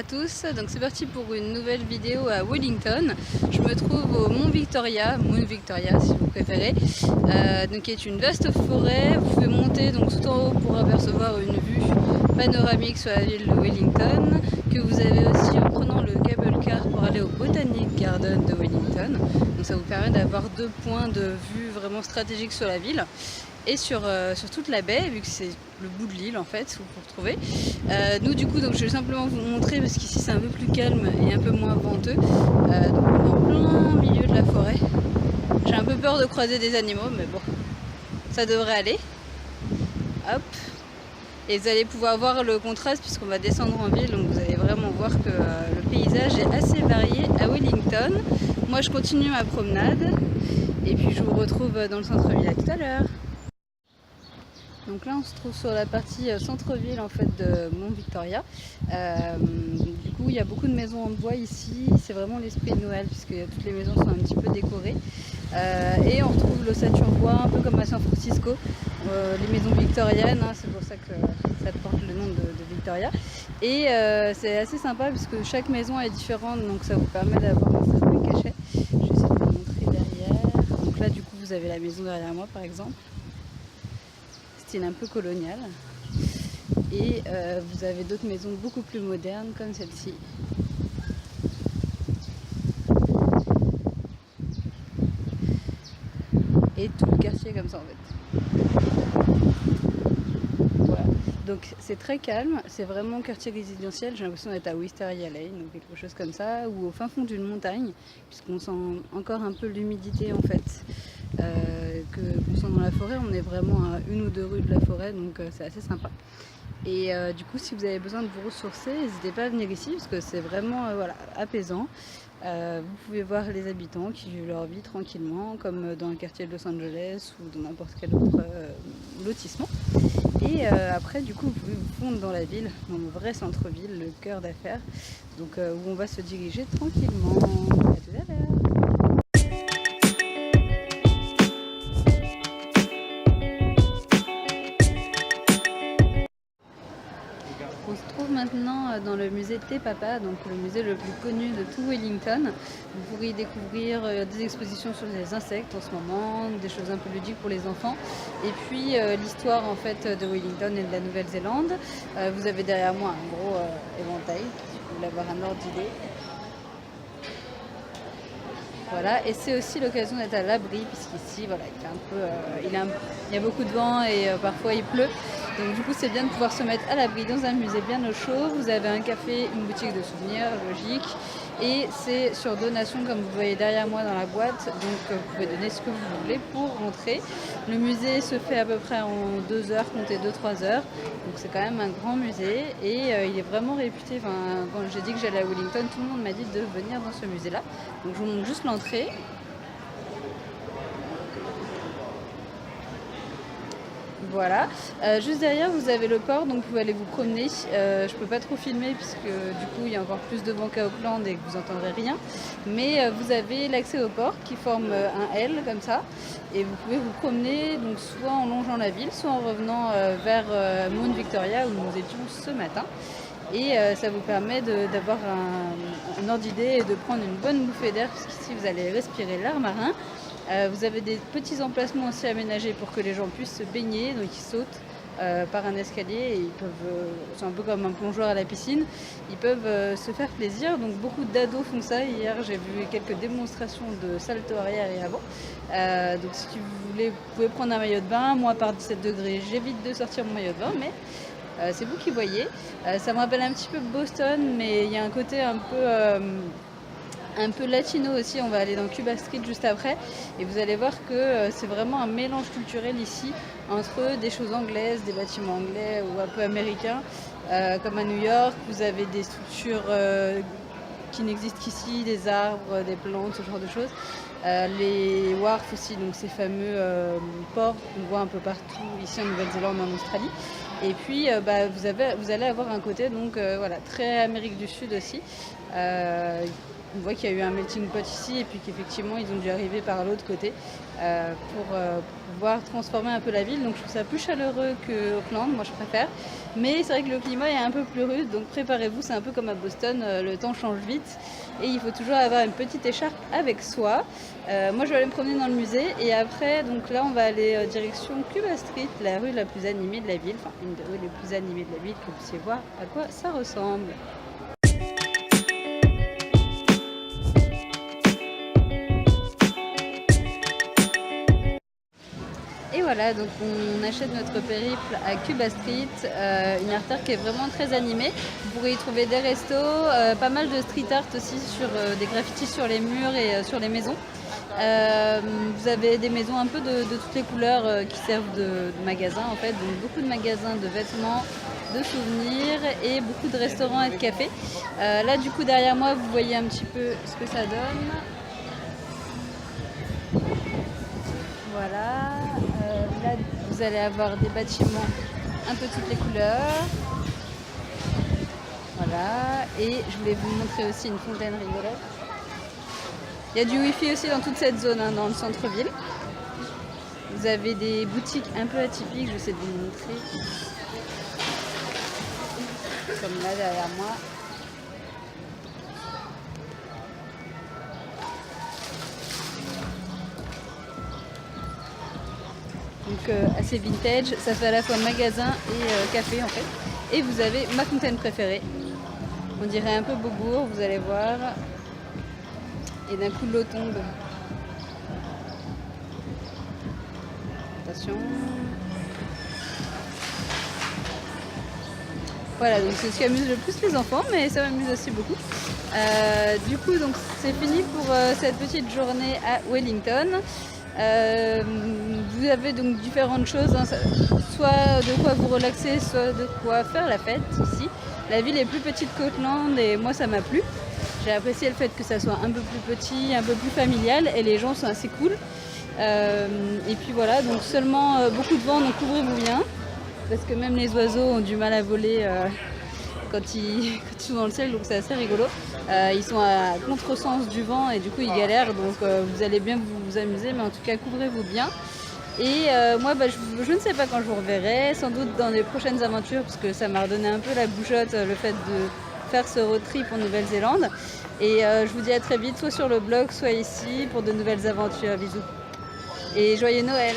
à tous, donc c'est parti pour une nouvelle vidéo à Wellington. Je me trouve au Mont Victoria si vous préférez, donc qui est une vaste forêt. Vous pouvez monter donc tout en haut pour apercevoir une vue panoramique sur la ville de Wellington, que vous avez aussi en prenant le cable car pour aller au Botanic Garden de Wellington. Donc ça vous permet d'avoir deux points de vue vraiment stratégiques sur la ville et sur toute la baie, vu que c'est le bout de l'île en fait où vous retrouvez. Nous du coup, donc, je vais simplement vous montrer parce qu'ici c'est un peu plus calme et un peu moins venteux. Donc on est en plein milieu de la forêt. J'ai un peu peur de croiser des animaux, mais bon, ça devrait aller. Hop. Et vous allez pouvoir voir le contraste puisqu'on va descendre en ville, donc vous allez vraiment voir que le paysage est assez varié à Wellington. Moi je continue ma promenade et puis je vous retrouve dans le centre-ville. À tout à l'heure. Donc là on se trouve sur la partie centre-ville en fait de Mont Victoria. Du coup il y a beaucoup de maisons en bois ici, c'est vraiment l'esprit de Noël puisque toutes les maisons sont un petit peu décorées. Et on retrouve l'ossature bois un peu comme à San Francisco, les maisons victoriennes, hein, c'est pour ça que ça porte le nom de Victoria. Et c'est assez sympa puisque chaque maison est différente, donc ça vous permet d'avoir un certain cachet. Je vais essayer de vous montrer derrière. Donc là du coup vous avez la maison derrière moi par exemple. Style un peu colonial. Et vous avez d'autres maisons beaucoup plus modernes comme celle-ci. Et tout le quartier comme ça en fait. Voilà. Donc c'est très calme, c'est vraiment quartier résidentiel. J'ai l'impression d'être à Wisteria Lane ou quelque chose comme ça, ou au fin fond d'une montagne, puisqu'on sent encore un peu l'humidité en fait. Qu'on sent dans la forêt, on est vraiment à une ou deux rues de la forêt, donc c'est assez sympa. Et du coup, si vous avez besoin de vous ressourcer, n'hésitez pas à venir ici parce que c'est vraiment voilà, apaisant. Vous pouvez voir les habitants qui vivent leur vie tranquillement, comme dans le quartier de Los Angeles ou dans n'importe quel autre lotissement. Et après, du coup, vous pouvez vous fondre dans la ville, dans le vrai centre-ville, le cœur d'affaires, donc où on va se diriger tranquillement. À tout à l'heure. On se trouve maintenant dans le musée Te Papa, donc le musée le plus connu de tout Wellington. Vous pourrez y découvrir des expositions sur les insectes en ce moment, des choses un peu ludiques pour les enfants, et puis l'histoire en fait de Wellington et de la Nouvelle-Zélande. Vous avez derrière moi un gros éventail, si vous voulez avoir un ordre d'idée. Voilà, et c'est aussi l'occasion d'être à l'abri, puisqu'ici, voilà, il y a beaucoup de vent et parfois il pleut. Donc du coup, c'est bien de pouvoir se mettre à l'abri dans un musée bien au chaud. Vous avez un café, une boutique de souvenirs, logique. Et c'est sur donation, comme vous voyez derrière moi dans la boîte. Donc vous pouvez donner ce que vous voulez pour rentrer. Le musée se fait à peu près en 2 heures, comptez 2-3 heures. Donc c'est quand même un grand musée. Et il est vraiment réputé. Enfin, quand j'ai dit que j'allais à Wellington, tout le monde m'a dit de venir dans ce musée-là. Donc je vous montre juste l'entrée. Voilà, juste derrière vous avez le port, donc vous pouvez aller vous promener. Je peux pas trop filmer puisque du coup il y a encore plus de vent qu'à Auckland et que vous n'entendrez rien. Mais vous avez l'accès au port qui forme un L comme ça. Et vous pouvez vous promener donc soit en longeant la ville, soit en revenant vers Mount Victoria où nous étions ce matin. Et ça vous permet d'avoir un ordre d'idée et de prendre une bonne bouffée d'air puisqu'ici vous allez respirer l'air marin. Vous avez des petits emplacements aussi aménagés pour que les gens puissent se baigner, donc ils sautent par un escalier et ils peuvent, c'est un peu comme un plongeoir à la piscine, ils peuvent se faire plaisir. Donc beaucoup d'ados font ça. Hier j'ai vu quelques démonstrations de salto arrière et avant. Donc si vous voulez, vous pouvez prendre un maillot de bain. Moi par 17 degrés j'évite de sortir mon maillot de bain, mais c'est vous qui voyez. Ça me rappelle un petit peu Boston, mais il y a un côté un peu latino aussi. On va aller dans Cuba Street juste après et vous allez voir que c'est vraiment un mélange culturel ici entre des choses anglaises, des bâtiments anglais ou un peu américains, comme à New York. Vous avez des structures qui n'existent qu'ici, des arbres, des plantes, ce genre de choses. Les wharfs aussi, donc ces fameux ports qu'on voit un peu partout ici en Nouvelle-Zélande, en Australie. Et puis vous allez avoir un côté donc voilà, très Amérique du Sud aussi. On voit qu'il y a eu un melting pot ici et puis qu'effectivement ils ont dû arriver par l'autre côté pour pouvoir transformer un peu la ville. Donc je trouve ça plus chaleureux que Auckland, moi je préfère. Mais c'est vrai que le climat est un peu plus rude, donc préparez-vous, c'est un peu comme à Boston, le temps change vite et il faut toujours avoir une petite écharpe avec soi. Moi je vais aller me promener dans le musée et après donc là on va aller direction Cuba Street, la rue la plus animée de la ville, enfin une des rues les plus animées de la ville, que vous puissiez voir à quoi ça ressemble. Et voilà, donc on achète notre périple à Cuba Street, une artère qui est vraiment très animée. Vous pourrez y trouver des restos, pas mal de street art aussi, sur des graffitis sur les murs et sur les maisons. Vous avez des maisons un peu de toutes les couleurs qui servent de magasins en fait, donc beaucoup de magasins de vêtements, de souvenirs et beaucoup de restaurants et de cafés. Là du coup derrière moi vous voyez un petit peu ce que ça donne. Voilà, là vous allez avoir des bâtiments un peu toutes les couleurs. Voilà, et je voulais vous montrer aussi une fontaine rigolote. Il y a du wifi aussi dans toute cette zone, hein, dans le centre-ville. Vous avez des boutiques un peu atypiques, je vais essayer de vous montrer. Comme là derrière moi. Donc assez vintage, ça fait à la fois magasin et café en fait. Et vous avez ma fontaine préférée. On dirait un peu Beaubourg, vous allez voir. Et d'un coup l'eau tombe. Attention. Voilà, donc c'est ce qui amuse le plus les enfants, mais ça m'amuse aussi beaucoup. Du coup, donc c'est fini pour cette petite journée à Wellington. Vous avez donc différentes choses, hein, soit de quoi vous relaxer, soit de quoi faire la fête ici. La ville est plus petite qu'Auckland et moi ça m'a plu. J'ai apprécié le fait que ça soit un peu plus petit, un peu plus familial et les gens sont assez cool. Et puis voilà, donc seulement beaucoup de vent, donc couvrez-vous bien. Parce que même les oiseaux ont du mal à voler quand ils sont dans le ciel, donc c'est assez rigolo. Ils sont à contresens du vent et du coup ils galèrent, donc vous allez bien vous amuser, mais en tout cas couvrez-vous bien. Et moi je ne sais pas quand je vous reverrai, sans doute dans les prochaines aventures, parce que ça m'a redonné un peu la bougeotte le fait de faire ce road trip en Nouvelle-Zélande. Et je vous dis à très vite, soit sur le blog, soit ici pour de nouvelles aventures. Bisous et joyeux Noël!